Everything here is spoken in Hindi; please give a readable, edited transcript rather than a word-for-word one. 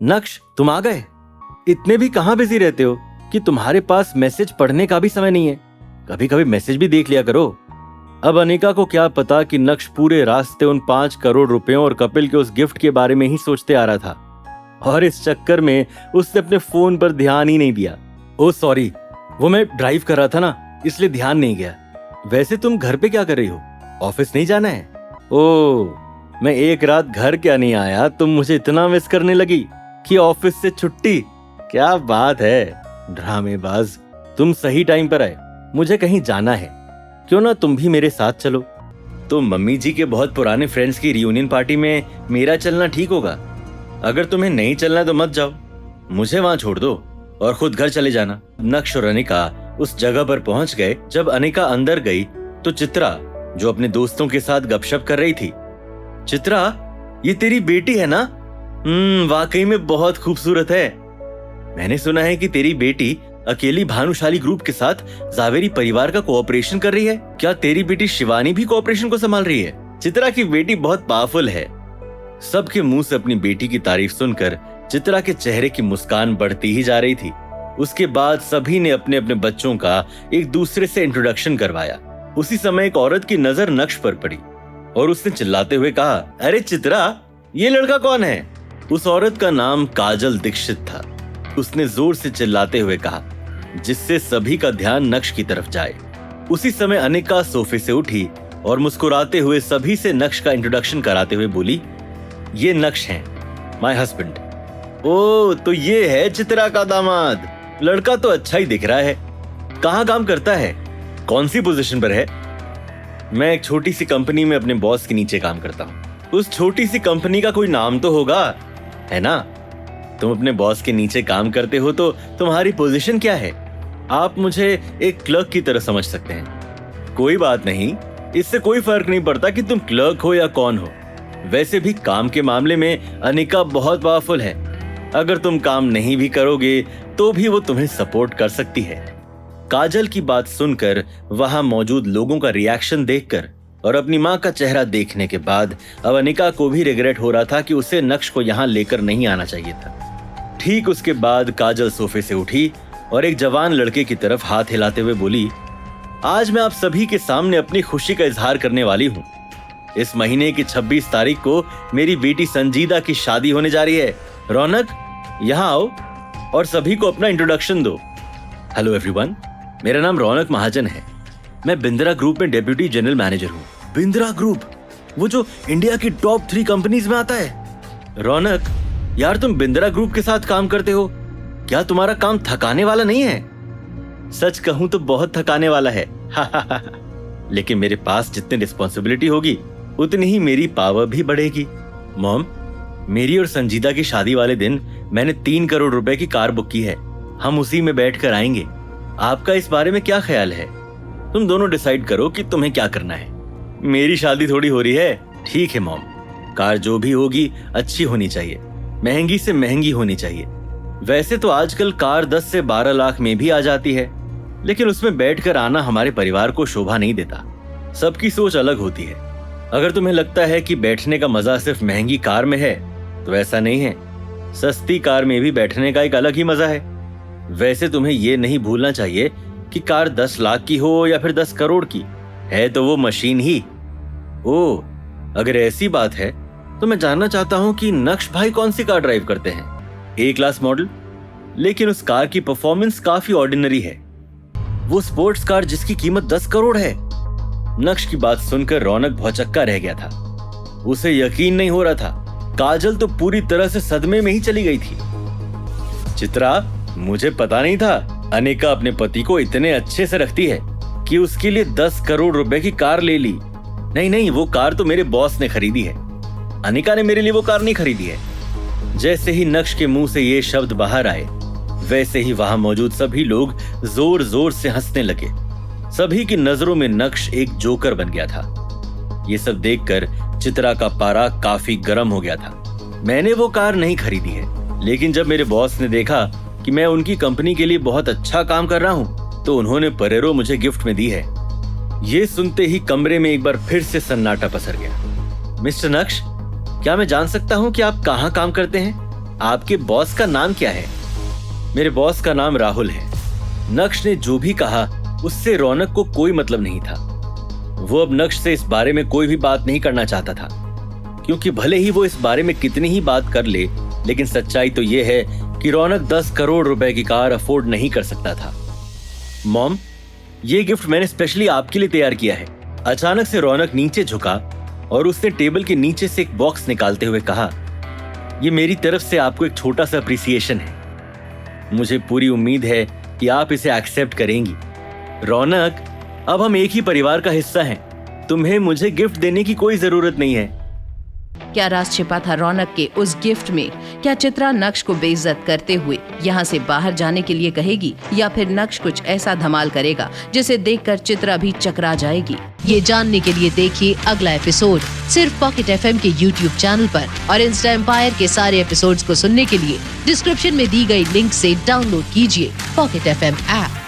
नक्श, तुम आ गए? इतने भी कहाँ बिजी रहते हो कि तुम्हारे पास मैसेज पढ़ने का भी समय नहीं है? कभी कभी मैसेज भी देख लिया करो। अब अनिका को क्या पता कि नक्श पूरे रास्ते उन 5 करोड़ रुपयों और कपिल के उस गिफ्ट के बारे में ही सोचते आ रहा था, और इस चक्कर में उसने अपने फोन पर ध्यान ही नहीं दिया। ओ सॉरी, वो मैं ड्राइव कर रहा था ना, इसलिए ध्यान नहीं गया। वैसे तुम घर पे क्या कर रही हो? ऑफिस नहीं जाना है? ओ, मैं एक रात घर क्या नहीं आया, तुम मुझे इतना मिस करने लगी कि ऑफिस से छुट्टी। क्या बात है ड्रामेबाज, तुम सही टाइम पर आए। मुझे कहीं जाना है, क्यों ना तुम भी मेरे साथ चलो? तो मम्मी जी के बहुत पुराने फ्रेंड्स की रियूनियन पार्टी में मेरा चलना ठीक होगा? अगर तुम्हें नहीं चलना तो मत जाओ, मुझे वहां छोड़ दो और खुद घर चले जाना। नक्श और अनिका उस जगह पर पहुंच गए। जब अनिका अंदर गई तो चित्रा, जो अपने दोस्तों के साथ गपशप कर रही थी, चित्रा, ये तेरी बेटी है ना? वाकई में बहुत खूबसूरत है। मैंने सुना है कि तेरी बेटी अकेली भानुशाली ग्रुप के साथ जावेरी परिवार का कोऑपरेशन कर रही है। क्या तेरी बेटी शिवानी भी कोऑपरेशन को संभाल रही है? चित्रा की बेटी बहुत पावरफुल है। सबके मुंह से अपनी बेटी की तारीफ सुनकर चित्रा के चेहरे की मुस्कान बढ़ती ही जा रही थी। उसके बाद सभी ने अपने अपने बच्चों का एक दूसरे से इंट्रोडक्शन करवाया। उसी समय एक औरत की नजर नक्श पर पड़ी और उसने चिल्लाते हुए कहा, अरे चित्रा, ये लड़का कौन है? उस औरत का नाम काजल दीक्षित था। उसने जोर से चिल्लाते हुए कहा, जिससे सभी का ध्यान नक्श की तरफ जाए। उसी समय अनिका सोफे से उठी और मुस्कुराते हुए सभी से नक्श का इंट्रोडक्शन कराते हुए बोली, ये नक्श हैं, माय हस्बैंड। ओ, तो ये है चित्रा का दामाद। लड़का तो अच्छा ही दिख रहा है। कहाँ काम करता है? कौन सी पोजीशन पर है? मैं एक छोटी सी कंपनी में अपने बॉस के नीचे काम करता हूँ। उस छोटी सी कंपनी का कोई नाम तो होगा, है ना? तुम अपने बॉस के नीचे काम करते हो तो तुम्हारी पोजीशन क्या है? आप मुझे एक क्लर्क की तरह समझ सकते हैं। कोई बात नहीं, इससे कोई फर्क नहीं पड़ता कि तुम क्लर्क हो या कौन हो। वैसे भी काम के मामले में अनिका बहुत पावरफुल है। अगर तुम काम नहीं भी करोगे तो भी वो तुम्हें सपोर्ट कर सकती है। काजल की बात सुनकर, वहां मौजूद लोगों का रिएक्शन देखकर और अपनी माँ का चेहरा देखने के बाद अब अनिका को भी रिग्रेट हो रहा था कि उसे नक्श को यहाँ लेकर नहीं आना चाहिए था। ठीक उसके बाद काजल सोफे से उठी और एक जवान लड़के की तरफ हाथ हिलाते हुए बोली, आज मैं आप सभी के सामने अपनी खुशी का इजहार करने वाली हूँ। इस महीने की 26 तारीख को मेरी बेटी संजीदा की शादी होने जा रही है। रौनक, यहाँ आओ और सभी को अपना इंट्रोडक्शन दो। हेलो एवरीवन, मेरा नाम रौनक महाजन है। मैं बिंद्रा ग्रुप में डेप्यूटी जनरल मैनेजर हूँ। बिंद्रा ग्रुप, वो जो इंडिया की टॉप 3 कंपनीज में आता है। रौनक, यार तुम बिंद्रा ग्रुप के साथ काम करते हो, क्या तुम्हारा काम थकाने वाला नहीं है? सच कहूं तो बहुत थकाने वाला है। लेकिन मेरे पास जितनी रिस्पॉन्सिबिलिटी होगी उतनी ही मेरी पावर भी बढ़ेगी। मॉम, मेरी और संजीदा की शादी वाले दिन मैंने 3 करोड़ रुपए की कार बुक की है। हम उसी में बैठकर आएंगे। आपका इस बारे में क्या ख्याल है? तुम दोनों डिसाइड करो कि तुम्हें क्या करना है। मेरी शादी थोड़ी हो रही है। ठीक है मॉम, कार जो भी होगी अच्छी होनी चाहिए, महंगी से महंगी होनी चाहिए। वैसे तो आजकल कार 10 से 12 लाख में भी आ जाती है, लेकिन उसमें बैठकर आना हमारे परिवार को शोभा नहीं देता। सबकी सोच अलग होती है। अगर तुम्हें लगता है कि बैठने का मजा सिर्फ महंगी कार में है तो ऐसा नहीं है। सस्ती कार में भी बैठने का एक अलग ही मजा है। वैसे तुम्हें ये नहीं भूलना चाहिए कि कार 10 लाख की हो या फिर 10 करोड़ की, है तो वो मशीन ही। ओह, अगर ऐसी बात है तो मैं जानना चाहता हूं कि नक्श भाई कौन सी कार ड्राइव करते हैं? ए क्लास मॉडल, लेकिन उस कार की परफॉर्मेंस काफी ऑर्डिनरी है। वो स्पोर्ट्स कार जिसकी कीमत 10 करोड़ है। नक्श की बात सुनकर रौनक भौचक्का रह गया था। उसे यकीन नहीं हो रहा था। काजल तो पूरी तरह से सदमे में ही चली गई थी। चित्रा, मुझे पता नहीं था अनिका अपने पति को इतने अच्छे से रखती है कि उसके लिए 10 करोड़ रुपए की कार ले ली। नहीं, वो कार तो मेरे बॉस ने खरीदी है। अनिका ने मेरे लिए वो कार नहीं खरीदी है। जैसे ही नक्श के मुंह से ये शब्द बाहर आए, वैसे ही वहां मौजूद सभी लोग जोर जोर से हंसने लगे। सभी की नजरों में नक्श एक जोकर बन गया था। ये सब देखकर चित्रा का पारा काफी गर्म हो गया था। मैंने वो कार नहीं खरीदी है, लेकिन जब मेरे बॉस ने देखा कि मैं उनकी कंपनी के लिए बहुत अच्छा काम कर रहा हूं, तो उन्होंने परेरो मुझे गिफ्ट में दी है। ये सुनते ही कमरे में एक बार फिर से सन्नाटा पसर गया। मिस्टर नक्श, क्या मैं जान सकता हूं कि आप कहां काम करते हैं? आपके बॉस का नाम क्या है? मेरे बॉस का नाम राहुल है। नक्श ने जो भी कहा उससे रौनक को कोई मतलब नहीं था। वो अब नक्श से इस बारे में कोई भी बात नहीं करना चाहता था, क्योंकि भले ही वो इस बारे में कितनी ही बात कर ले, लेकिन सच्चाई तो ये है कि रौनक 10 करोड़ रुपए की कार अफोर्ड नहीं कर सकता था। मॉम, ये गिफ्ट मैंने स्पेशली आपके लिए तैयार किया है। अचानक से रौनक नीचे झुका और उसने टेबल के नीचे से एक बॉक्स निकालते हुए कहा, ये मेरी तरफ से आपको एक छोटा सा अप्रिसिएशन है। मुझे पूरी उम्मीद है कि आप इसे एक्सेप्ट करेंगी। रौनक, अब हम एक ही परिवार का हिस्सा हैं। तुम्हें मुझे गिफ्ट देने की कोई जरूरत नहीं है। क्या राज छिपा था रौनक के उस गिफ्ट में? क्या चित्रा नक्श को बेइज्जत करते हुए यहाँ से बाहर जाने के लिए कहेगी, या फिर नक्श कुछ ऐसा धमाल करेगा जिसे देखकर चित्रा भी चकरा जाएगी? ये जानने के लिए देखिए अगला एपिसोड सिर्फ पॉकेट FM के YouTube चैनल पर, और इंस्टा एम्पायर के सारे एपिसोड्स को सुनने के लिए डिस्क्रिप्शन में दी गई लिंक से डाउनलोड कीजिए पॉकेट FM ऐप।